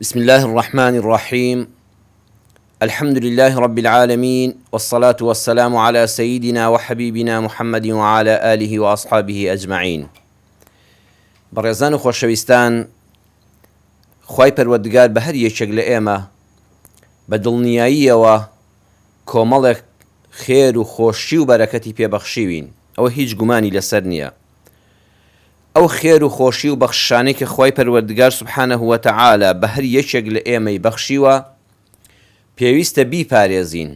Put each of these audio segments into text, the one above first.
بسم الله الرحمن الرحيم. الحمد لله رب العالمين، والصلاة والسلام على سيدنا وحبيبنا محمد وعلى آله وأصحابه أجمعين. بەڕێزان و خۆشەویستان، خوای پەروەردگار بە هەر یەکێک لە ئێمە بە دڵنیاییەوە کۆمەڵێک خێر و خۆشی و بەرەکەتی پێبەخشیوین، ئەوە هیچ گومانی لەسەر نییە. ئەو خێر و خۆشی و بەخشانەی کە خوای پەروەردگار سوبحانەه وتەعالە بە هەر یەکێک لە ئێمەی بەخشیوە، پێویستە بیپارێزین.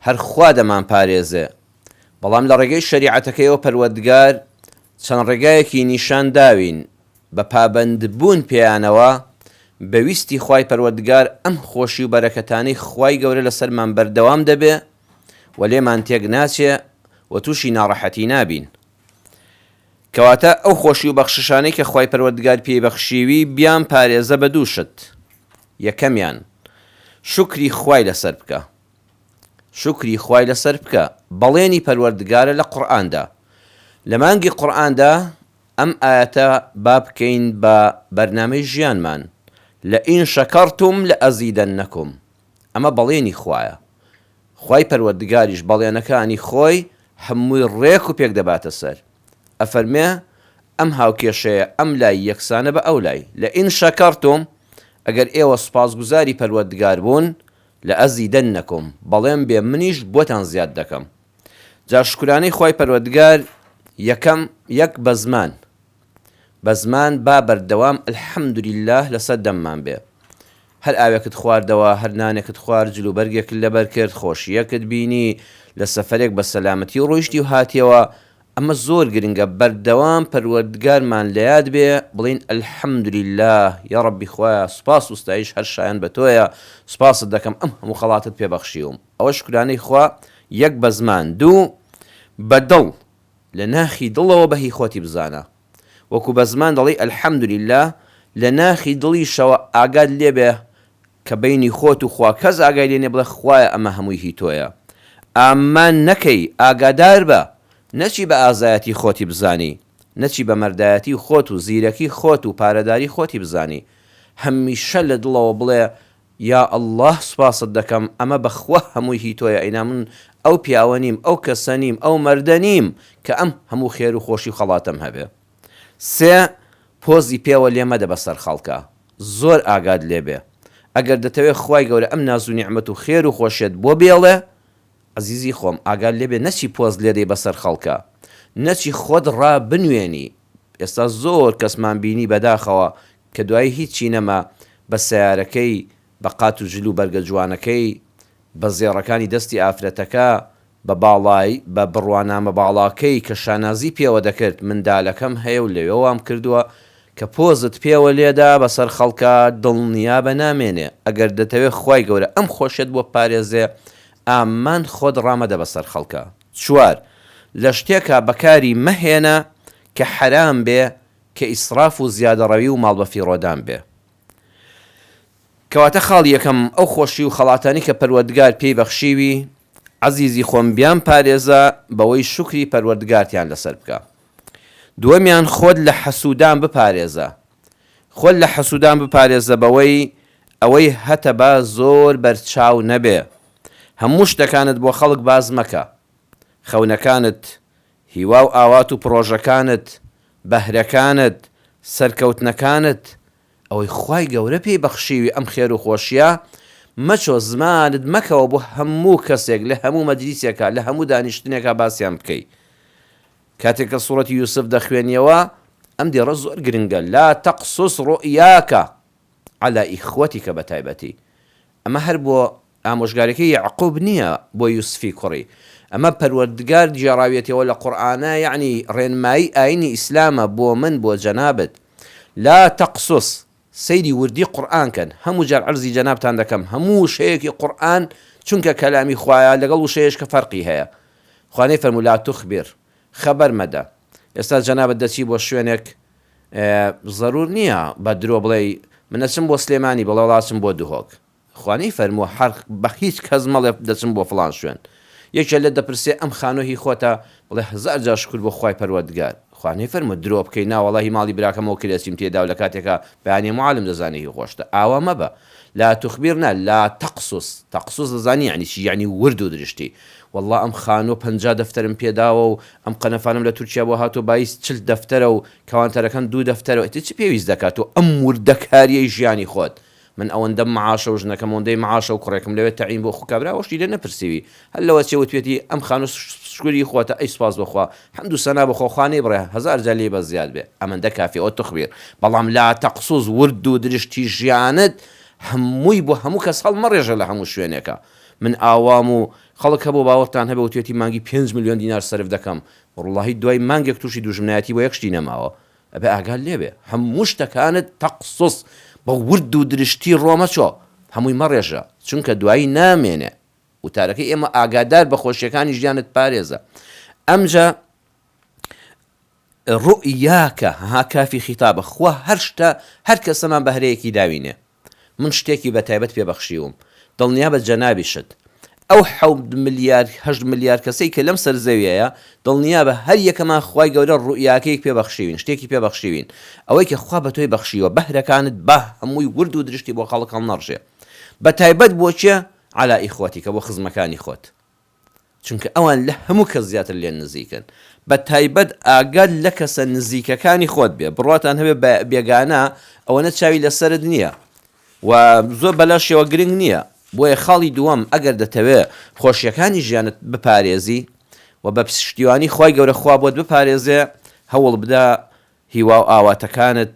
هەر خوا دەمان پارێزێ، بەڵام لە ڕێگەی شەریعەتەکەیەوە پەروەردگار چەند ڕێگایەکی نیشان داوین بە پابەندبوون پێیانەوە بەویستی خوای پەروەردگار ئەم خۆشی و بەرەکەتانەی خوای گەورە لەسەرمان بەردەوام دەبێ و لێمان تێک ناچێ و تووشی ناڕەحەتی نابین. کەواتە ئەو خۆشی و بەخششانەی کە خوای پەروەردگار پێی بەخشیوی بیان پارێزە بە دوو شت. یەکەمیان شکری خوای لەسەر بکە، شکری خوای لەسەر بکە. بەڵێنی پەروەردگارە لە قورئاندا، لە مانگی قورئاندا ئەم ئاەتە با بکەین بە بەرنامەی ژیانمان. لەئین شەکەرتم لەئەزیدەنەکم. ئەمە بەڵێنی خوایە. خوای پەروەردگاریش بەڵێنەکانی خۆی هەمووی ڕێک و پێک دەباتە سەر. ئەفەرمێ ئەم هاوکێشەیە ئەم لای یەکسانە بە ئەو لای. لەئین شەکەرتم، ئەگەر ئێوە سوپاسگوزاری پەروەردگار بوون، لەئەزیدەنەکم، بەڵێم بێ منیش بۆتان زیاد دەکەم. جا شکرانەی خوای پەروەردگار یەکەم یەک بە زمان با بەردەوام ئەلحەمدولیلله لەسەر دەممان بێ. هەر ئاوێکت خواردەوە، هەر نانێکت خوارد، جلوبەرگێکت لەبەر کرد، خۆشیەکت بینی، لە سەفەرێک بە سەلامەتی ڕۆیشتی و هاتیەوە، ئەمە زۆر گرنگە. بەردەوام پەروەردگارمان لە یاد بێ، بڵین ئەلحەمدولیلله، یا ڕەبی خوایە، سوپاس و ستایش هەر شایان بە تۆیە، سوپاست دەکەم ئەم هەموو خەڵاتت پێبەخشیوم. ئەوە شکرانەی خوا یەک بە زمان. دوو بەدڵ، لە ناخی دڵەوە بەهی خۆتی بزانە. وەکو بە زمان دەڵی ئەلحەمدولیلله، لە ناخی دڵیشەوە ئاگاد لێبێ کە بەینی خۆت و خوا کەس ئاگای لێ نێ، بڵێ خوایە ئەمە هەمووی هی تۆیە. ئامان نەکەی، ئاگادار بە، نەچی بە ئازایەتی خۆتی بزانی، نەچی بە مەردایەتی خۆت و زیرەکی خۆت و پارەداری خۆتی بزانی. هەمیشە لە دڵەوە بڵێ یا ئەڵڵاه، سوپاست دەکەم، ئەمە بەخوا هەمووی هی تۆیە. ئەینا من ئەو پیاوە نیم، ئەو کەسە نیم، ئەو مەردە نیم کە ئەم هەموو خێر و خۆشی و خەڵاتم هەبێ. سێ پۆزی پێوە لێ مەدە بەسەر خەڵکە، زۆر ئاگاد لێبێ. ئەگەر دەتەوێت خوای گەورە ئەم ناز و نیعمەت و خێر و خۆشیت بۆ بێڵێ، عەزیزی خۆم، ئاگاد لێبێ نەچی پۆز لێدەی بەسەر خەڵکە، نەچی خۆت ڕا بنوێنی. ئێستا زۆر کەسمان بینی بەداخەوە کە دوایی هیچی نەما، بە سیارەکەی، بە قات و جلو بەرگە جوانەکەی، بە زێڕەکانی دەستی ئافرەتەکە، بە باڵای، بە بڕوانامە باڵاکەی کە شانازی پێوە دەکرد، مندالەکەم هەیە و لەوێوام کردووە کە پۆزت پێوە لێدا بەسەر خەڵکە، دڵنیا بە نامێنێ. ئەگەر دەتەوێت خوای گەورە ئەم خۆشیت بۆ پارێزێ، ئامان خۆت ڕامەدە بەسەر خەڵکە. چوار لە شتێکە بەکاری مەهێنە کە حەرام بێ، کە ئیسراف و زیادەڕەوی و ماڵ بە فیڕۆدان بێ. کەواتە خاڵ یەکەم ئەو خۆشی و خەڵاتانی کە پەروەردگار پێی بەخشیوی، عەزیزی خۆم، بیان پارێزە بەوەی شکری پەروەردگارتیان لەسەر بکە. دووەمیان خۆت لە حەسوودان بپارێزە. خۆت لە حەسوودان بپارێزە بەوەی ئەوەی هەتە با زۆر بەرچاو نەبێ. هەموو شتەکانت بۆ خەڵک باز مەکە. خەونەکانت، هیوا و ئاوات و پرۆژەکانت، بەهرەکانت، سەرکەوتنەکانت، ئەوەی خوای گەورە پێی بەخشیوی ئەم خێر و خۆشیە، مەچۆ زمانت مەکەوە بۆ هەموو کەسێک لە هەموو مەجلیسێکە، لە هەموو دانیشتنێکە باسییان بکەی. کاتێک کە سوڕەتی یوسف دەخوێنیەوە، ئەم دێڕە زۆر گرنگە. لا تەقسوس ڕؤیاکە عەلا ئیخوەتیکە بە تایبەتی. ئەمە هەر بۆ ئامۆژگارەکەی یعقوب نییە، بۆ یوسفی کوڕی. ئەمە پەروەردگار جێڕاوێتەوە لە قورئانە، یعنی ڕێنمایی ئاینی ئیسلامە بۆ من، بۆ جەنابت. لا تەقسوس، سەیری وردی قورئان کەن. هەموو جار عەرزی جەنابتان دەکەم، هەموو شەیەکی قورئان چونکە کەلامی خوایە، لەگەڵ وشەیەش کە فەرقی هەیە. خوانەی فەرموو لا تخبر، خەبەر مەدە. ئێستا جەنابەت دەچی بۆ شوێنێک، زەرور نییە بە درۆ بڵێ من دەچم بۆ سلێمانی، بڵێ وڵاتم بۆ دوهۆک. خوانەی فەرموو هەر بە هیچ کەس مەڵێ دەچم بۆ فڵان شوێن. یەکێ لێ دەپرسێ ئەم خانۆهی خۆتە، بڵێ هەزار جار شکر بۆ خوای پەروەردگار. خوانەی فەرمووە درۆ بکەی ناوەڵی ماڵی براکەمەوە کرێسیم تێدا و لە کاتێکە بەیانی معالم دەزانێکی خۆشتە ئاوا مەبە لا تخبرنا لا تقصص دەزانی یعنی چی یعنی ورد و درشتی والله ئەم خانۆ 50 دەفتەرم پێداوە و ئەم قەنەفانم لە تورکیا بۆ هاتۆ بایس 40 دەفتەرە و کەوانتەرەکان 2 دەفتەرەوە چی پێویست دەکات و ئەم وردەکاریەی ژیانی خۆت من ئەوەندەم معاشە و ژنەکەم ئەوەندەی معاشە و کوڕێکم لەوێت تەعین بۆ خوکابراوەشتی لێ نەپرسیوی هەر لەوە چێوە توێتی ئەم خانۆ شکوری خۆتە ئەی سوپاس بخوا حەمد و سەنا بخۆ خوانەی بڕێ 1000 جار لێ بە زیاد بێ ئەمەندە کافی ئەو تخبیر بەڵام لا تەقسوس ورد و درشتی ژیانت هەمووی بۆ هەموو کەس هەڵمەڕێژە لە هەموو شوێنێکە من ئاوام و خەڵک هەبوو باوەڕتان هەبێ و توێتی مانگی 5 میلیۆن دینار سەرف دەکەم وەڵڵاهی دوای مانگێک تووشی دوژمنایەتی بۆ یەکشتی نەماوە ئەبێ ئاگال لێبێ هەموو شتەکانت تەقسوس بە ورد و درشتی ڕۆمە چۆ هەمووی مەڕێژە چونکە دوایی نامێنێ وتارەکەی ئێمە ئاگادار بە خۆشیەکانی ژیانت پارێزە ئەمجا ڕوئیاکە ها کافی خیتابە خوا هەر شتە هەر کەسەمان بەهرەیەکی داوینێ من شتێکی بەتایبەت پێبەخشیوم دڵنیا بە جەنابی شت ئەو 8 ملیار کەسەی کە لەم سەر زەویەیە دڵنیا بە هەر یەکەمان خوای گەورە ڕوئیاکەیەک پێبەخشیوین شتێکی پێبەخشیوین ئەوەی کە خوا بە تۆی بەخشیوە بەهرەکانت بە هەمووی ورد و درشتی بۆ خەڵک هەڵنەڕژێ بەتایبەت بۆچێ عەلا ئیخوەتیکە بۆ خزمەکانی خۆت چونکە ئەوان لە هەموو کەس زیاتر لێن نزیکن بە تایبەت ئاگاد لە کەسە نزیکەکانی خۆت بێ بڕاتان هەبێ بێگانە ئەوەنە چاوی لەسرت نییە و زۆر بەلاشەوە گرنگ نییە بۆیە خاڵی دووەم ئەگەر دەتەوێت خۆشیەکانی ژیانت بپارێزی و بە پشتیوانی خوای گەورە خوا بۆت بپارێزێ هەوڵ بدە هیوا و ئاواتەکانت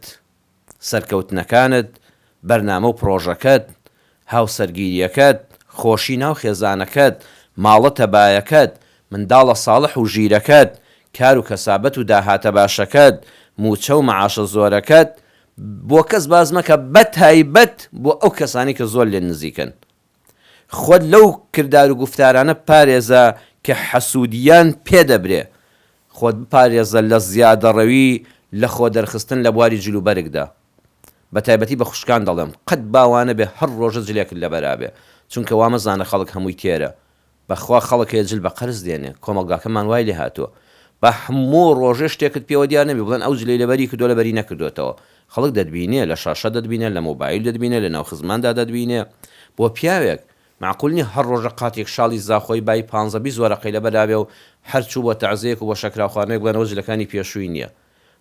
سەرکەوتنەکانت بەرنامە و پرۆژەکەت هاوسەرگیریەکەت خۆشی ناو خێزانەکەت ماڵە تەبایەکەت منداڵە ساڵح و ژیرەکەت کار و کەسابەت و داهاتە باشەکەت موچە و مەعاشە زۆرەکەت بۆ کەس باز مەکە بەتایبەت بۆ ئەو کەسانی کە زۆر لێن نزیکن خۆت لەو کردار و گفتارانە پارێزە کە حەسوودیان پێدەبرێ خۆت بپارێزە لە زیادەڕەوی لە خۆ دەرخستن لە بواری جلوبەرگدا بە تایبەتی بە خوشکان دەڵێم قەت باوانە بێ هەر ڕۆژە جلێک لە بەرابێ چونکە وامەزانە خەڵک هەمووی تێرە بەخوا خەڵک جل بە قەرز دێنێ کۆمەلگاکەمان وای لێ هاتووە بە هەموو ڕۆژێ شتێکت پێوە دیار نەبی بڵێن ئەو جلەی لەبەری کردۆ لەبەری نەکردوێتەوە خەڵک دەتبینێ لە شاشە دەتبینێ لە مۆبایل دەتبینێ لە ناو خزماندا دەتبینێ بۆ پیاوێک معقول نیە هەر ڕۆژە قاتێک شاڵی زاخۆی بای 15 وەرەقەی لەبەرابێ و هەرچوو بۆ تەعزیەک و بۆ شەکراخواردنێک بڵێنەوە جلەکانی پێشووی نییە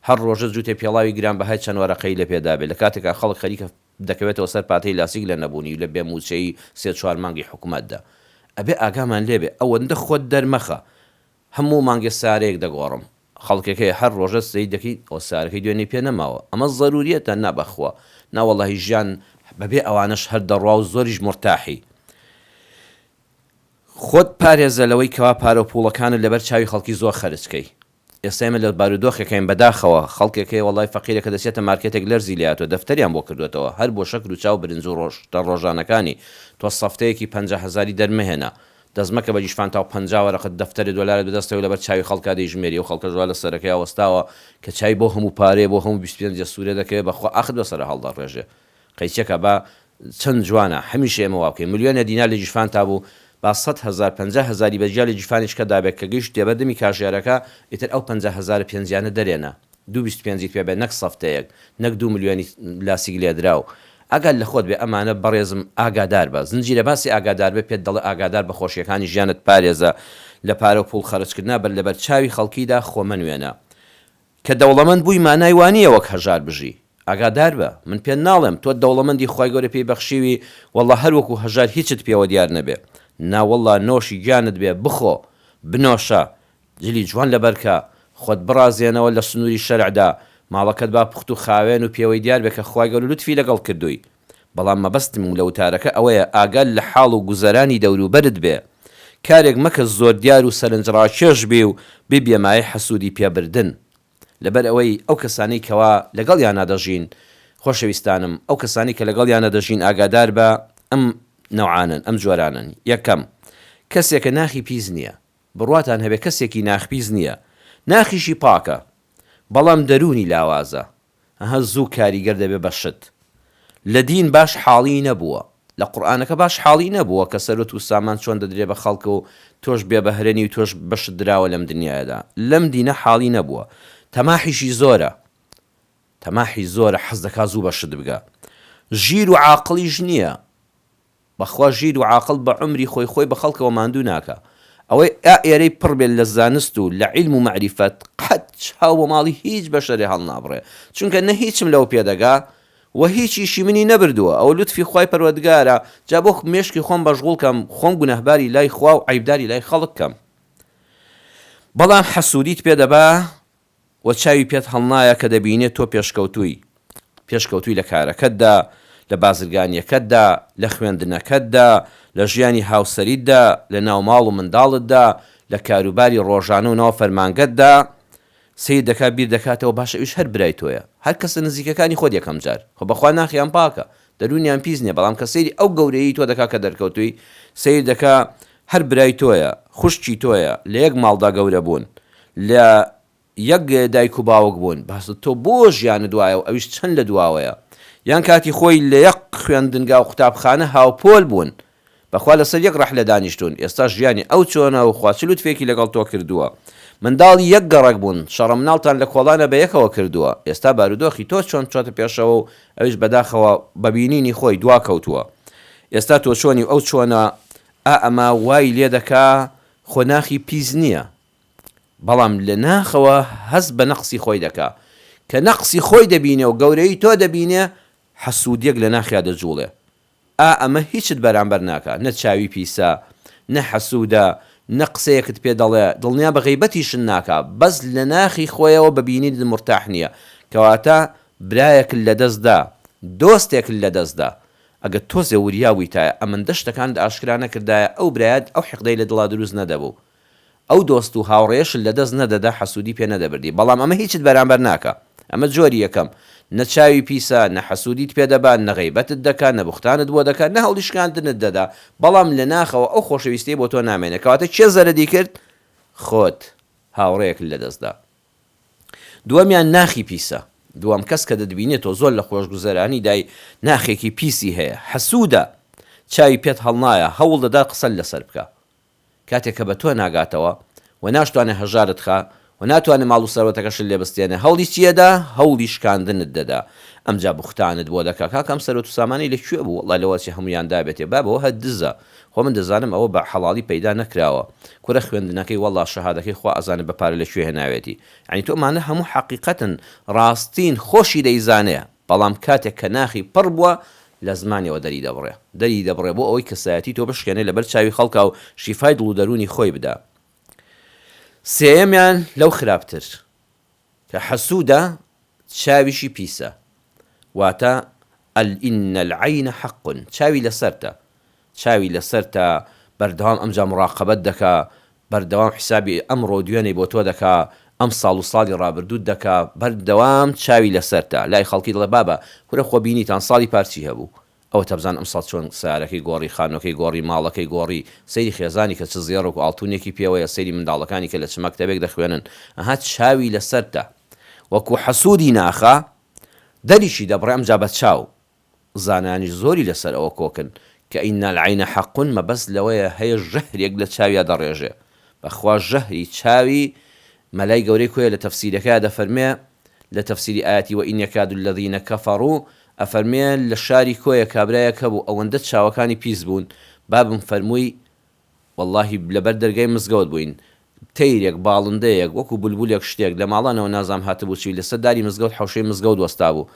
هەر ڕۆژە جووتێ پێڵاوی گران بەهای چەند وەرەقەی لە پێدابێ لە کاتێکا خەڵک خەریکە دەکەوێتەوە سەر پاتەی لاسیک لە نەبوونی و لە بێ موچەی 3-4 مانگی حکوومەتدا ئەبێ ئاگامان لێبێ ئەوەندە خۆت دەرمەخە هەموو مانگە سارەیەک دەگۆڕم خەڵکەکەی هەر ڕۆژە سەی دەکەی ئەو سارەکەی دوێنێ پێ نەماوە ئەمە ضروریەتە نابەخوا ناوەڵی ژیان بەبێ ئەوانش هەر دەڕوا و زۆریش مرتاحی خۆت پارێزە لەوەی کەوا پارە و پوڵەکانت لەبەر چاوی خەڵکی زۆر خەرجکەی ئێستامە لە بارودۆخەکەین بەداخەوە خەڵکێکی وڵای فەقیرەکە دەچێتە مارکێتێک لەرزی لاتۆ دەفتەریان بۆ کردوێتەوە هەر بۆ شەکر و چاو برنج و ڕۆژتە ڕۆژانەکانی تۆ سەفتەیەکی 50,000 دەرمەهێنا دەزمەکە بە جیشفان تا 50 وەرەقەت دەفتەری دۆلارت بدەستەوە لەبەر چاوی خەڵکا دەیژمێری و خەڵکە ژوا لە سەرەکەی وەستاوە کە چای بۆ هەموو پارێ بۆ هەموو 25 سوورە دەکەوێت بەخوا ئاخر بەسەر هەڵدەڕێژێ قەیچێکە بە چەند جوانە هەمیشە ئێمە وا بکەین ملیۆنە دینار لە جیشفان تا بوو با 100,000 50,000 بەجیا لە جیفانیش کە دابێت کە گەیشت دێبەردەمی کاژێرەکە ئیتر ئەو 50,000 پێنجیانە دەرێنە 225 پێ بێ نەک سەفتەیەک نەک 2 ملیۆنی لاسیک لێدراو ئەگەر لە خۆت بێ ئەمانە بەڕێزم ئاگادار بە زنجیرە باسی ئاگادار بێ پێت دەڵێ ئاگادار بە خۆشیەکانی ژیانت پارێزە لە پارە و پوڵ خەرجکردنا بەر لەبەر چاوی خەڵکیدا خۆمە نوێنە کە دەوڵەمەند بووی مانای وانیە وەک هەژار بژی ئاگادار بە من پێ ناڵێم تۆ دەوڵەمەندی خوای گەورە پێی بەخشیوی وەڵڵا هەر وەکو هەژار هیچت پێوە دیار نەبێ ناوەڵڵا نۆشی گیانت بێ بخۆ بنۆشە جلی جوان لەبەرکە خۆت بڕازێنەوە لە سنووری شەرعدا ماڵەکەت با پوخت و خاوێن و پێوەی دیار بێ کە خوای گەورە لوتفی لەگەڵ کردووی بەڵام مەبەستم لە وتارەکە ئەوەیە ئاگال لە حاڵ و گوزەرانی دەوروبەرت بێ کارێک مەکە زۆر دیار و سەرنجڕاکێش بێ و ببێمایە حەسوودی پێبردن لەبەر ئەوەی ئەو کەسانی کەوا لەگەڵیان نادەژین خۆشەویستانم ئەو کەسانی کە لەگەڵیان نەدەژین ئاگادار بە ئەم نەوعانن ئەم جۆرانن یەکەم کەسێکە ناخی پیس نییە بڕواتان هەبێ کەسێکی ناخپیز نییە ناخیشی پاکە بەڵام دەرونی لاوازە ئەها زوو کاریگەر دەبێ بەشت لە دین باش حاڵی نەبووە لە قورئانەکە باش حاڵی نەبووە کە سەرۆت و سامان چۆن دەدرێ بە خەڵکە و تۆش بێ بەهرێنی و تۆش بەشت دراوە لەم دنیادا لەم دینە حاڵی نەبووە تەماحیشی زۆرە، تەماحی زۆرە، حەز دەکا زوو بەشت بگە. ژیر و عاقڵیش نییە، بەخوا ژیر و عاقڵ بە عمری خۆی بە خەڵکەوە ماندوو ناکە. ئەوەی ئێرەی پڕ بێت لە زانست و لە عیلم و معریفەت قەت چاو بە ماڵی هیچ بەشەرێ هەڵ نابڕێ، چونکە نە هیچم لەو پێدەگا و هیچیشی منی نەبردووە. ئەو لوتفی خوای پەروەردگارە، جا بۆ مێشکی خۆم بەشغوڵکەم، خۆم گونەهباری لای خوا و عیبداری لای خەڵک کەم. بەڵام حەسوودیت پێدەبا و چاوی پێت هەڵنایە کە دەبینێت تۆ پێشکەوتووی لە کارەکەتدا، لە بازرگانیەکەتدا، لە خوێندنەکەتدا، لە ژیانی هاوسەریتدا، لە ناوماڵ و منداڵتدا، لە کاروباری ڕۆژانە و ناو فەرمانگەتدا. سیر دەکا بیر دەکاتەوە باشە ئەویش هەر برای تۆیە، هەر کەسە نزیکەکانی خۆت یەکەم جار، خۆ بەخوا ناخیان پاکە، دەرونیان پیس نییە، بەڵام کە سەیری ئەو گەورەیی تۆ دەکا کە دەرکەوتووی، سیر دەکا هەر برای تۆیە، خوشکی تۆیە، لە یەک ماڵدا گەورە بوون، لە یەک دایک و باوک بوون، باسە تۆ بۆ ژیانە دوایە و ئەویش چەند لە دواوەیە، یان کاتی خۆی لە یەک خوێندنگا و قوتابخانە هاوپۆل بوون، بەخوا لەسەر یەک ڕەحلە دانیشتون، ئێستا ژیانی ئەو چۆنە و خوا چ لوتفێکی لەگەڵ تۆ کردووە. منداڵی یەک گەڕک بوون، شەڕە مناڵتان لە کۆڵانە بە یەکەوە کردووە، ئێستا بارودۆخی تۆ چۆن چۆتە پێشەوە و ئەویش بەداخەوە بەبینینی خۆی دوا کەوتووە. ئێستا تۆ چۆنی ئەو چۆنە ئەمە وای لێ دەکا خۆ ناخی پیس نییە، بەڵام لە ناخەوە هەز بە نەقسی خۆی دەکا، کە نەقسی خۆی دەبینێ و گەورەی تۆ دەبینێ، حەسوودیەک لە ناخیا دەجوڵێ. ئەمە هیچت بەرامبەر ناکە، نە چاوی پیسە، نە حەسوودە، نە قسەیەکت پێ دەڵێ، دڵنیا بە غیبەتیشن ناکە، بەس لە ناخی خۆیەوە ببینیت مرتاح نییە، کەواتە برایەک لە دەستدا، دۆستێک لە دەستدا، ئەگە تۆزێ وریاوی تایە ئەمەندە شتەکان ئاشکرا نەکردایە، ئەو برایەت ئەو حیقدەی لە دڵا دروست نەدەبوو، ئەو دۆست و هاوڕێش لە دەست نەدەدا، حەسوودی پێ نەدەبردی. بەڵام ئەمە هیچت بەرامبەر ناکە، ئەمە جۆری یەکەم، نە چاوی پیسە، نە حەسوودیت پێدەبات، نە غیبەتت دەکات، نە بوختانت بۆ دەکات، نە هەڵیشکاندنت دەدا، بەڵام لە ناخەوە ئەو خۆشەویستی بۆ تۆ نامێنێت، کەواتە چێ زەرەدی کرد؟ خۆت هاوڕێیەک لە دەستدا. دووەمیان ناخی پیسە، دووەم کەس کە دەدبینێتەوە زۆر لە خۆشگوزەرانی دای ناخێکی پیسی هەیە، حەسوودە، چاوی پێت هەڵنایە، هەوڵ دەدا قسە لەسەر بکە، کاتێک کە بە تۆ ناگاتەوە و ناشتوانێ هەژارت خا و ناتوانێت ماڵ و سەرۆتەکەشت لێ بستێنێ، هەوڵی چیەدا؟ هەوڵی شکاندنت دەدا، ئەمجا بوختانت بۆ دەکا، کاکەم سەرۆت و سامانەی لەکوێ بوو؟ وەڵڵای لەوەچی هەمویان دابێتێ، بابەوە هەر دزە، خۆ من دەزانم ئەوە بە حەڵاڵی پەیدا نەکراوە، کورە خوێندنەکەی وەڵڵا شەهادەکەی خوا ئەزانێت بە پارە لەکوێ هێناوێتی. یعنی تۆمانە هەموو حەقیقەتن ڕاستین خۆشی دەیزانێ، بەڵام کاتێک کە ناخی پڕ بووە لە زمانیەوە دەری دەبڕێ بۆ ئەوەی کەسایەتی تۆ بشکێنێ لەبەر چاوی خەڵکا و شیفای دڵ و دەرونی خۆی بدا. سێیەمیان لەو خراپتر کە حەسوودە، چاویشی پیسە، واتە ئین العین حەق، چاوی لەسەرتە، بەردەوام ئەمجا مراقەبەت دەکا، بەردەوام حیسابی ئەمڕۆ دوێنەی بۆ تۆ دەکا، ئەم ساڵ و ساڵی ڕابردوود دەکا، بەردەوام چاوی لەسەرتە، لای خەڵکی دڵێ بابە کورە خۆ بینیتان ساڵی پارچی هەبوو، ئەوە تەبزان ئەم ساڵ چۆن سیارەکەی گۆڕی، خانۆکەی گۆڕی، ماڵەکەی گۆڕی، سەیری خێزانی کە چ زیێڕ و ئاڵتونێکی پێوەیە، سەیری منداڵەکانی کە لە چ مەکتەبێک دەخوێنن، ئەها چاوی لەسەرتە. وەکو حەسوودی ناخە دەریشی دەبڕێ، ئەمجا بە چاو زانانی زۆری لەسەر ئەوە کۆکن کە ئین العین حەق، مەبەست لەوەیە هەیە ژەهرێک لە چاویە دەڕێژێ، بەخوا ژەهری چاوی مەلای گەورەی کۆیە لە تەفسیرەکە دەفەرمێ، لە تەفسیری ئاەتی وئین یەکاد الذین کەفەڕوو ئەفەرمێ لە شاری کۆیە کابرایەک هەبوو ئەوەندە چاوەکانی پیس بوون، بابم فەرمووی وەڵڵاهی لەبەر دەرگای مزگەوت بووین، تەیرێک باڵندەیەک وەکو بولبولێک شتێک لە ماڵانەوە نازام هاتبوو چی لەسەر داری مزگەوت حەوشەی مزگەوت وەستا بوو،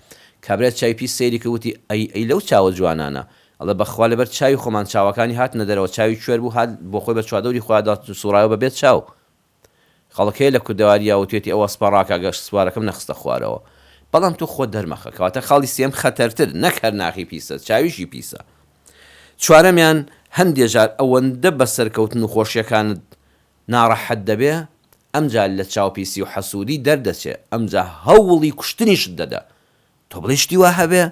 کابرای چای پیس سەیری کەوتی ئەی لەو چاوە جوانانە، ئەڵێ بەخوا لەبەر چاوی خۆمان چاوەکانی هاتنە دەرەوە، چاوی کوێر بوو هات بۆ خۆی بە چوادەوری خوادا سوڕایەوە بەبێت چاو. خەڵکەیە لە کوردەواریە وتێتی ئەوە سپەڕاکە گەشت سوارەکەم نەخستە خوارەوە، بەڵام تۆ خۆت دەرمەخە، کەواتە خاڵی سێم خەتەرتر نەک هەر ناخی پیسە، چاویشی پیسە. چوارەمیان هەندێک جار ئەوەندە بە سەرکەوتن و خۆشیەکانت ناڕەحەت دەبێ، ئەمجا لە چاوپیسی و حەسوودی دەردەچێ، ئەمجا هەوڵی کوشتنیشت دەدا، تۆ بڵێ شتی وا هەبێ؟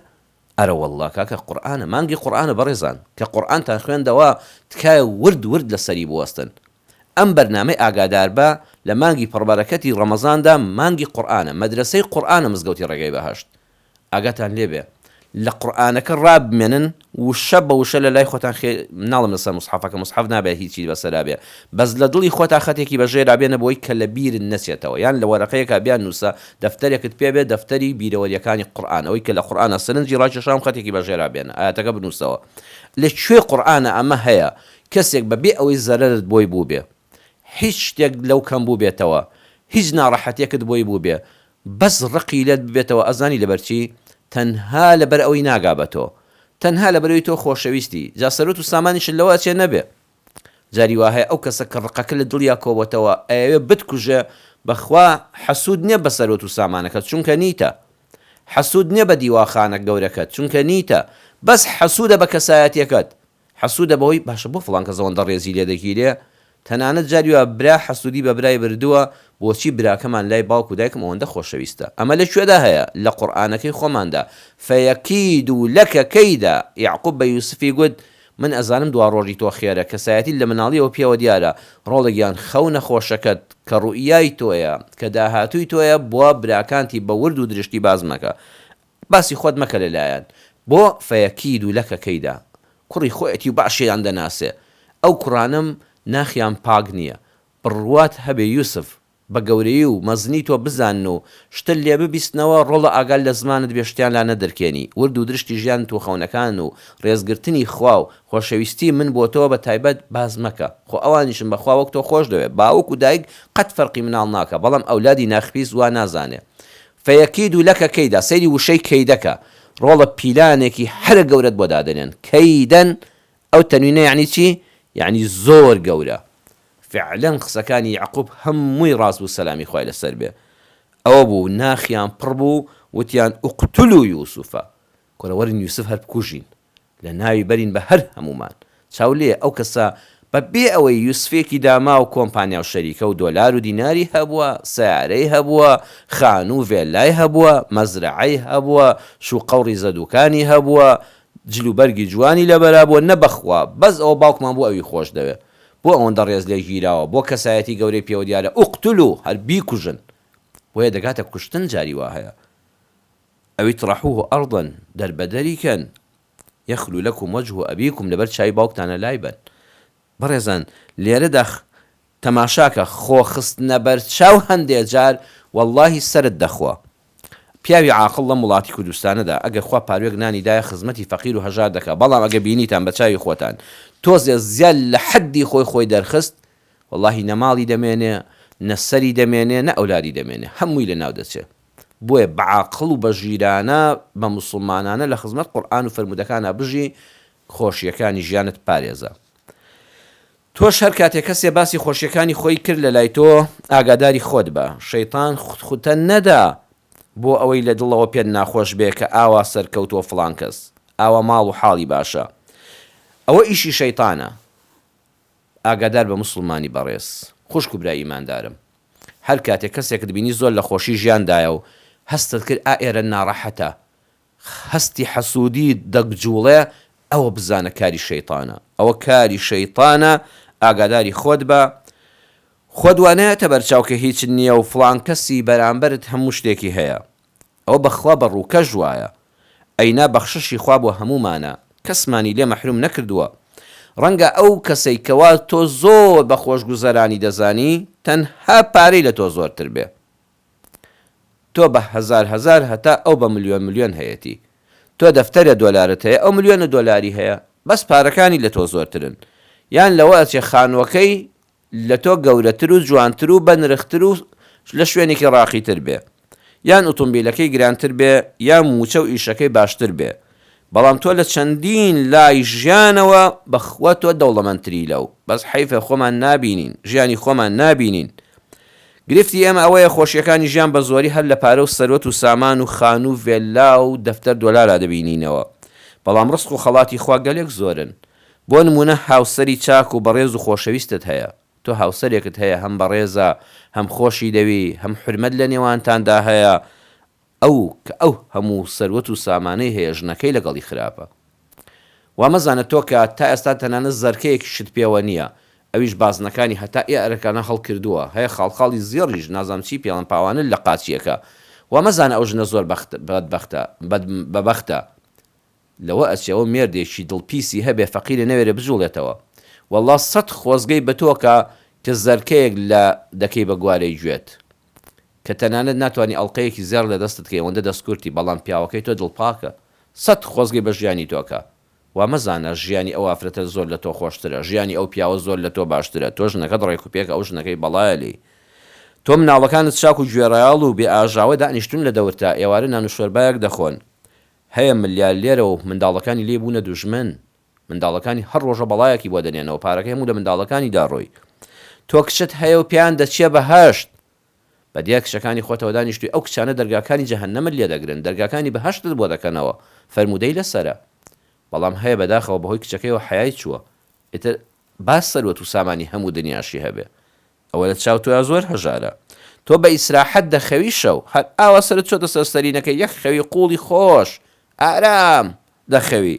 ئەرە وەڵڵا کاکە قورئانە، مانگی قورئانە بەڕێزان، کە قورئانتان خوێندەوە تکایە ورد لەسەری بوەستن. ئەم بەرنامەی ئاگادار بە لە مانگی پڕبەرەکەتی ڕەمەزاندا مانگی قورئانە، مەدرسەی قورئانە مزگەوتی ڕێگەی بەهەشت. ئاگاتان لێبێ لە قورئانەکە ڕابمێنن وشە بە وشە لە لای خۆتان ناڵم لەسەر مصحفەکە مصحف نابێت هیچی بەسەرا بێ بەس لە دڵی خۆتا خەتێکی بەژێرا بێنە بۆی کە لە بیرت نەچێتەوە یان لە وەرەقەیەکە بیان نووسە دەفتەرێکت پێ بێت دەفتەری بیرەوەریەکانی قورئان ئەوەی کە لە قورئانە سەرنجی ڕاکێشام خەتێکی بەژێرا بێنە ئاەتەکە بنووسەوە لەکوێ قورئانە ئەمە هەیە کەسێک بەبێ ئەوەی زەرەرت بۆی بوو بێ هیچ شتێک لەو کەم بوو بێتەوە هیچ ناڕەحەتێکت بۆی بوو بێ بەس ڕقی لێت ببێتەوە ئەزانی لەبەرچی تەنها لەبەر ئەوەی ناگابەتەوە تەنها لەبەرەوەی تۆ خۆشەویستی جا سەرۆت و سامانیشت لەوە چێ نەبێ جاری وهەیە ئەو کەسە کە ڕقەکە لە دڵیا کۆبەتەوە ئەوێ بتکوژێ بەخوا حەسوود نییە بە سەرۆت و سامانەکەت چونکە نیتە حەسوود نییە بە دیواخانە گەورەکەت چونکە نیتە بەس حەسوودە بە کەسایەتیەکەت حەسوودە بەوەی باشە بۆ فڵان کە زەوەندە ڕێزی لێ دەگیرێ تەنانەت جاریوە برا حەسوودی بە برای بردووە بۆچی براکەمان لای باوکو دایکم ئەوەندە خۆشەویستە ئەمە لەکوێدا هەیە لە قورئانەکەی خۆماندا فەیەکید لەکە کەیدا یعقوب بە یوسفی گوت من ئەزانم دوا ڕۆژی تۆ خێرە کەسایەتی لە مناڵیەوە پێوە دیارە ڕۆڵێکیان خەو نەخۆشەکەت کە ڕوئیای تۆیە کە داهاتووی تۆیە بۆ براکانتی بە ورد و درشتی باز مەکە باسی خۆت مەکە لەلایەن بۆ فەیەکید لەکە کەیدا کوڕی خۆیەتی و باشیان دەناسێ ئەو کوڕانم ناخیان پاک نییە بڕوات هەبێ یوسف بە گەورەی و مەزنی تۆ بزان و شتە لێ ببیستنەوە ڕۆڵە ئاگال لە زمانت بێشتیان لا نەدەرکێنی ورد و درشتی ژیان تۆ خەونەکان و ڕێزگرتنی خوا و خۆشەویستی من بۆ تۆ بە تایبەت باز مەکە خۆ ئەوانیشم بەخوا وەک تۆ خۆش دەوێت باوک و دایک قەت فەرقی مناڵ ناکە بەڵام ئەولادی ناخپیس وا نازانێ فەیەکید لەکە کەیدا سەیری وشەی کەیدەکە ڕۆڵە پیلانێکی هەرە گەورەت بۆ دادەنێن کەیدەن ئەو تەنوینە یعنی چی یعنی زۆر گەورە فعلا قسەکانی یعقوب هەمووی ڕاست بوو سەلامی خوای لەسەر بێ ئەوە بوو ناخیان پڕ بوو وتیان ئوقتلوا یوسفە کۆرەوەرن یوسف هەر بکوژین لە ناوی بەرین بە هەر هەمومان چاولێ ئەو کەسە بەبێ ئەوەی یوسفێکی داما و کۆمپانیا و شەریکە و دۆلار و دیناری هەبووە سیارەی هەبووە خان و ڤێلای هەبووە مەزرعەی هەبووە شوقەوڕی زەدووکانی هەبووە جلوبەرگی جوانی لەبەرا بووە نەبەخوا بەس ئەوە باوکمان بوو ئەوی خۆش دەوێت بۆ ئەوەندە ڕێز لێ گیراوە بۆ کەسایەتی گەورەی پێوە دیارە ئوقتلوا هەر بیکوژن بۆیە دەگاتە کوشتن جاری وا هەیە ئەوی طرحوه ئەرضەن دەربەدەریکەن یەخلو لەکم وەجه ئەبیکم لەبەر چای باوکتانە لای بن بەڕێزان لێرەدا تەماشاکە خۆخستنە بەرچاو هەندێک جار وەڵڵاهی سەرت دەخوا پیاوی عاقڵ لە وڵاتی کوردستانەدا ئەگەر خوا پاروێک نانی دایە خزمەتی فەقیر و هەژار دەکا بەڵام ئەگە بینیتان بە چاوی خۆتان تۆزێ زیاد لە حەدی خۆی دەرخست وەڵڵاهی نەماڵی دەمێنێ نەسەری دەمێنێ نە ئەولادی دەمێنێ هەمووی لە ناو دەچێت بۆیە بە عاقڵ و بە ژیرانە بە موسڵمانانە لە خزمەت قورئان و فەرمودەکانە بژی خۆشیەکانی ژیانت پارێزە تۆش هەر کاتێک کەسێ باسی خۆشیەکانی خۆی کرد لە لای تۆ ئاگاداری خۆت بە شەیطان خوتە نەدا بۆ ئەوەی لە دڵەوە پێت ناخۆش بێ کە ئاوا سەرکەوتووە فڵان کەس ئاوا ماڵ و حاڵی باشە ئەوە ئیشی شەیطانە ئاگادار بە موسڵمانی بەڕێز خوشک و برای ئیماندارم هەر کاتێک کەسێکت بینی زۆر لە خۆشی ژیاندایە و هەستت کرد ئێرە ناڕەحەتە هەستی حەسوودی دەگجوڵێ ئەوە بزانە کاری شەیطانە ئەوە کاری شەیطانە ئاگاداری خۆت بە خۆ دوانێتە بەرچاوکە هیچ نییە و فڵان کەسی بەرامبەرت هەموو شتێکی هەیە ئەوە بەخوا بە ڕووکە ژوایە ئەینا بەخششی خوا بۆ هەمومانە کەسمانی لێ مەحروم نەکردووە ڕەنگە ئەو کەسەی کەوا تۆ زۆر بە خۆشگوزەرانی دەزانی تەنها پارەی لە تۆ زۆرتر بێ تۆ بە هەزار هەتا ئەو بە ملیۆن هەیەی تۆ دەفتەرە دۆلارت هەیە ئەو ملیۆنە دۆلاری هەیە بەس پارەکانی لە تۆ زۆرترن یان لەوە ئەچێ خانوەکەی لە تۆ گەورەتر و جوانتر و بەنرختر و لە شوێنێکی ڕاقیتر بێ یان ئۆتۆمبیلەکەی گرانتر بێ یان موچە و ئیشەکەی باشتر بێ بەڵام تۆ لە چەندین لای ژیانەوە بەخوا تۆ دەوڵەمەندتری لەو بەس حەیفە خۆمان نابینین ژیانی خۆمان نابینین گرفتی ئێمە ئەوەیە خۆشیەکانی ژیان بە زۆری هەر لە پارە و سەرۆت و سامان و خان و ڤێلا و دەفتەر دۆلارا دەبینینەوە بەڵام ڕزق و خەڵاتی خوا گەلێک زۆرن بۆ نمونە هاوسەری چاک و بەڕێز و خۆشەویستت هەیە تۆ هاوسەرێکت هەیە هەم بەڕێزە هەم خۆشی دەوی هەم حرمەت لە نێوانتاندا هەیە ئەو هەموو سەروەت و سامانەی هەیە ژنەکەی لەگەڵی خراپە وا مەزانە تۆ کە تا ئێستا تەنانەت زەرکەیەکی شت پێوە نییە ئەویش بازنەکانی هەتا ئێرەکانە هەڵکردووە هەیە خاڵخاڵی زێڕیش نازام چی پێڵم پاوانە لە قاچیەکە وا مەزانە ئەو ژنە زۆر بەبەختە لەوە ئەچێەوە مێردێکی دڵپیسی هەبێ فەقیرە نەوێرە بجوڵێتەوە والله 100 خۆزگەی بە تۆکە کە زەرکەیەک لە دەکەی بە گوارەی گوێت کە تەنانەت ناتوانانی ئەڵلقەیەکی زێر لە دەستت کەی ئەوەندە دەستکورتی بەڵام پیاوەکەی تۆ دڵپاکە 100 خۆزگەی بە ژیانی تۆکە وا مەزانە ژیانی ئەو ئافرەتە زۆر لە تۆ خۆشترە ژیانی ئەو پیاوە زۆر لە تۆ باشترە تۆ ژنەکەت ڕێک و پێکە ئەو ژنەکەی بەڵایە لێ تۆ مناڵەکانت چاک و گوێڕایاڵ و بێ ئاژاوە دانیشتون لە دەورتا ئێوارە نان و شۆربایەک دەخۆن هەیە ملیار لێرە و منداڵەکانی لێ بوونە دوژمن منداڵەکانی هەر ڕۆژە بەڵایەکی بۆ دەنێنەوە پارەکەی هەموو لە منداڵەکانی داڕۆی تۆ کچت هەیە و پیان دەچێ بەهەشت بە دیار کشەکانی خۆتەوە دانیشتوی ئەو کچانە دەرگاکانی جەهەنەمت لێ دەگرن دەرگاکانی بەهەشتت بۆ دەکەنەوە فەرمودەی لەسەرە بەڵام هەیە بەداخەوە بەهۆی کچەکەیەوە حیای چووە ئیتر باس سەروەت و سامانی هەموو دنیاشی هەبێ ئەوە لە چاو تۆ زۆر هەژارە تۆ بە ئیسراحەت دەخەوی شەو هەر ئاوا سەرت چۆتە سەرسەرینەکە یەک خەوی قوڵی خۆش ئارام دەخەوی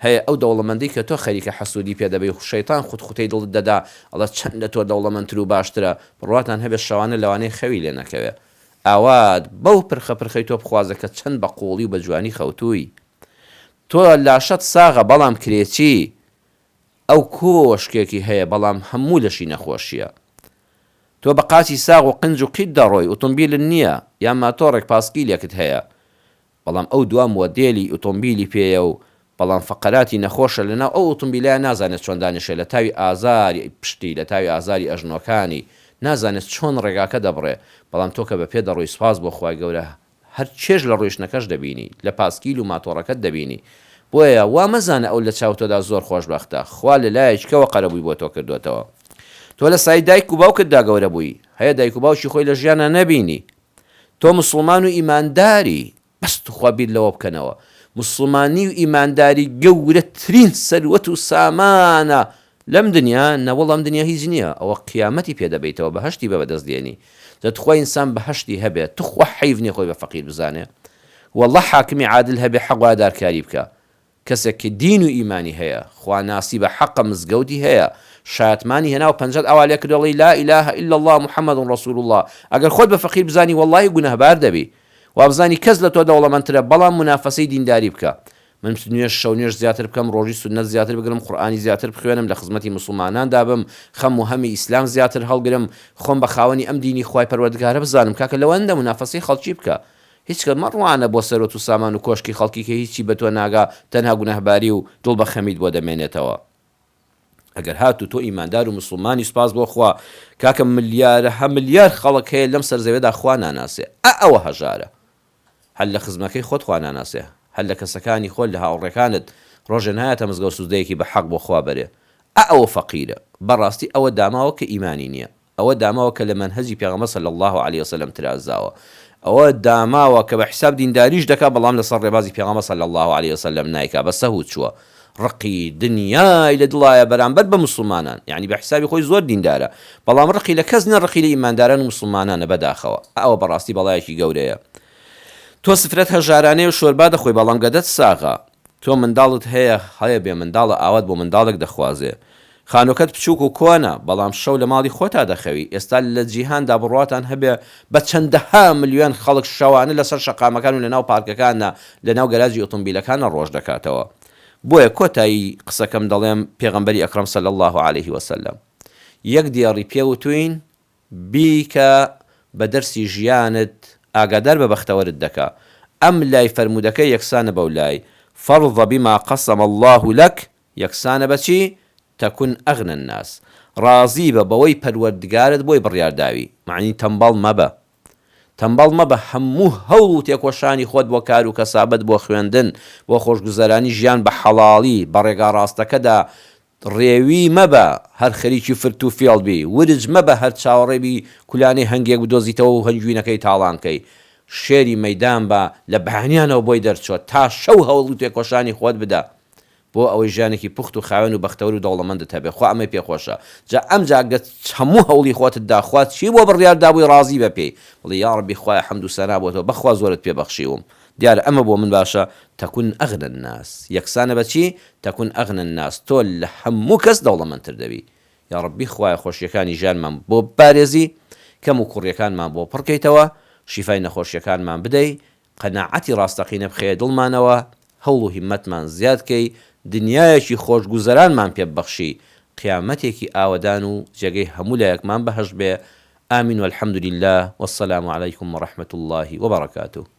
هەیە ئەو دەوڵەمەندی کە تۆ خەریکە حەسوودی پێ دەبێ شەیتان خوتخوتەی دڵت دەدا ئەڵە چەند لە تۆ دەوڵەمەندتر و باشترە بڕواتان هەبێت شەوانە لەوانەیە خەوی لێ نەکەوێ ئاوات بەو پرخەی تۆ بخوازە کە چەند بە قوڵی و بە جوانی خەوتووی تۆ لاشەت ساغە بەڵام کرێچی ئەو کۆشکێکی هەیە بەڵام هەموو لەشی نەخۆشیە تۆ بە قاچی ساغ و قنج و قیت دەڕۆی ئۆتۆمبیلت نییە یان ماتۆڕێک پاسکیلێکت هەیە بەڵام ئەو دوام مۆدێلی ئۆتۆمبیلی پێیە و بەڵام فقراتی نەخۆشە لەناو ئەو ئۆتۆمبیلە نازانێت چۆن دانیشێ لە تاوی ئازاری پشتی لە تاوی ئازاری ئەژنۆکانی نازانێت چۆن ڕێگاکە دەبڕێ بەڵام تۆ کە بە پێ دەڕۆی سوپاس بۆ خوای گەورە هەر چێژ لە ڕۆیشتنەکەش دەبینی لە پاسکیل و ماتۆڕەکەت دەبینی بۆیە وا مەزانە ئەو لە چاوتۆدا زۆر خۆشبەختە خوا لە لایەکەوە قەرەبووی بۆ تۆ کردوێتەوە تۆ لە سای دایک و باوکتدا گەورە بووی هەیە دایک و باوکی خۆی لە ژیانە نەبینی تۆ مسلمان و ئیمانداری بەس توخوا بیر لەوە بکەنەوە مسلمانی و ئیمانداری گەورەترین سەروەت و سامانە لەم دنیا نەوەڵام دنیا هیچ نییە ئەوە قیامەتی پێدەبیتەوە بەهەشتی بە بەدەست دێنی دەتخوا ئینسان بەهەشتی هەبێت توخوا حەیف نییە خۆی بە فەقیر بزانێ والله حاکمی عادل هەبێ حەق دارکاری بکە کەسێک کە دین و ئیمانی هەیە خوا ناسی بە حەق مزگەوتی هەیە شاتمانی هێنا و پەنجەت ئەوالێ کردەڵی لا إله إلا الله محمد رسول الله ئەگەر خۆت بە فەقیر بزانی والله گونەهبار دەبی وابزانی کەس لە تۆ دەوڵەمەندترە بەڵام منافەسەی دینداری بکە من نوێژ شەو نوێژ زیاتر بکەم ڕۆژی سونەت زیاتر بگرم قورئانی زیاتر بخوێنم لە خزمەتی مسلماناندا بم خەم و هەمی ئیسلام زیاتر هەڵگرم خۆم بە خاوەنی ئەم دینی خوای پەروەردگارە بزانم کاکە لەوەندە منافەسەی خەڵکی بکە هیچ کە مەڕوانە بۆ سەرۆت و سامان و کۆشکی خەڵکی کە هیچی بە تۆ ناگا تەنها گونەهباری و دڵ بە خەمید بۆ دەمێنێتەوە ئەگەر هاتو تۆ ئیماندار و مسلمانی سوپاس بۆ خوا کاکە ملیارە هە ملیار خەڵک هەیە لەم سەرزەوێدا خوا ناناسێ ئەوە هەژارە هەل لە خزمەکەی خۆت خوا ناناسێ هەل لە کەسەکانی خۆت لە هاوڕێکانت ڕۆژێ نایەتە مزگەوت سوودەیەکی بە حەق بۆ خوا بەرێ ئەوە فەقیرە بەڕاستی ئەوە داماوە کە ئیمانی نییە ئەوە داماوە کە لە منهەجی پێغەمبەر صلی الله علیه وسلم ترازاوە ئەوە داماوە کە بە حساب دینداریش دەکا بەڵام لەسەر ڕێبازی پێغەمبەر صلی الله علیه وسلم نایکا بە سەهوت چووە ڕقی دنیای لە دڵایە بەرامبەر بە مسلمانان یعنی بە حسابی خۆی زۆر دیندارە بەڵام ڕقی لە کەس نە ڕقی لە ئیمانداران و مسلمانانە بەداخەوە ئەوە بەڕاستی بەڵایەکی گەورەیە تۆ سفرەت هەژارانەیە و شۆربا دەخۆی بەڵام گەدەت ساغا تۆ منداڵت هەیە بێ منداڵە ئاوات بۆ منداڵێک دەخوازێ خانۆکەت بچووک و کۆنە بەڵام شەو لە ماڵی خۆتا دەخەوی ئێستا لە جیهاندا بڕواتان هەبێ بە چەندەها ملیۆن خەڵک شەوانە لەسەر شەقامەکان و لەناو پارکەکانە لەناو گەراجی ئۆتۆمبیلەکانە ڕۆژ دەکاتەوە بۆیە کۆتایی قسەکەم دەڵێم پێغەمبەری ئەکرەم صلی الله عليه وسلم یەک دیاڕی پێوتوین بیکە بە دەرسی ژیانت ئاگادار بە بەختەوەرت دەکا ئەم لای فەرمودەکە یەکسانە بەو لای فەرض بما قسم الله لك یەکسانە بەچی تەکون ئەغنى الناس ڕازی بە بەوەی پەروەردگارت بۆی بڕیارداوی معنی تەمبەڵ مەبە هەموو هەوڵ و تێکۆشانی خۆت بۆ کار و کەسابەت بۆ خوێندن بۆ خۆشگوزەرانی ژیان بە حەڵاڵی بە ڕێگا ڕاستەکەدا ڕێوی مەبە هەر خەریکی فرت و فێڵبی ورج مەبە هەر چاوەڕێبی کولانەی هەنگێک بدۆزیتەوە و هەنجوینەکەی تاڵانکەی شێری مەیدان بە لە بەهانیانەوە بۆی دەرچۆت تا شەو هەوڵ و تێکۆشانی خۆت بدە بۆ ئەوەی ژیانێکی پوخت و خاوێن و بەختەوەر و دەوڵەمەندت هەبێ خوا ئەمەی پێخۆشە جا ئەم جاگە هەموو هەوڵی خۆتت داخوات چی بۆ بڕیاردابووی ڕازی بە پێی بڵێ یا ڕەبی خوایە حەمد و سەنا بۆ تۆ بەخوا زۆرت پێبەخشیوم دیارە ئەمە بۆ من باشە تەکون ئەغنى الناس یەکسانە بەچی تەکون ئەغنى الناس تۆ لە هەموو کەس دەوڵەمەندتر دەبی یا ڕەبی خوایە خۆشیەکانی ژیانمان بۆ بپارێزی کەم و کوڕیەکانمان بۆ پڕکەیتەوە شیفای نەخۆشیەکانمان بدەی قەناعەتی ڕاستەقینە بخەیە دڵمانەوە هەوڵ و هیممەتمان زیادکەی دنیایەکی خۆشگوزەرانمان پێبەخشی قیامەتێکی ئاوەدان و جێگەی هەموو لایەکمان بەهەش بێ. آمین والحمد لله والسلام عليكم ورحمة الله وبركاته.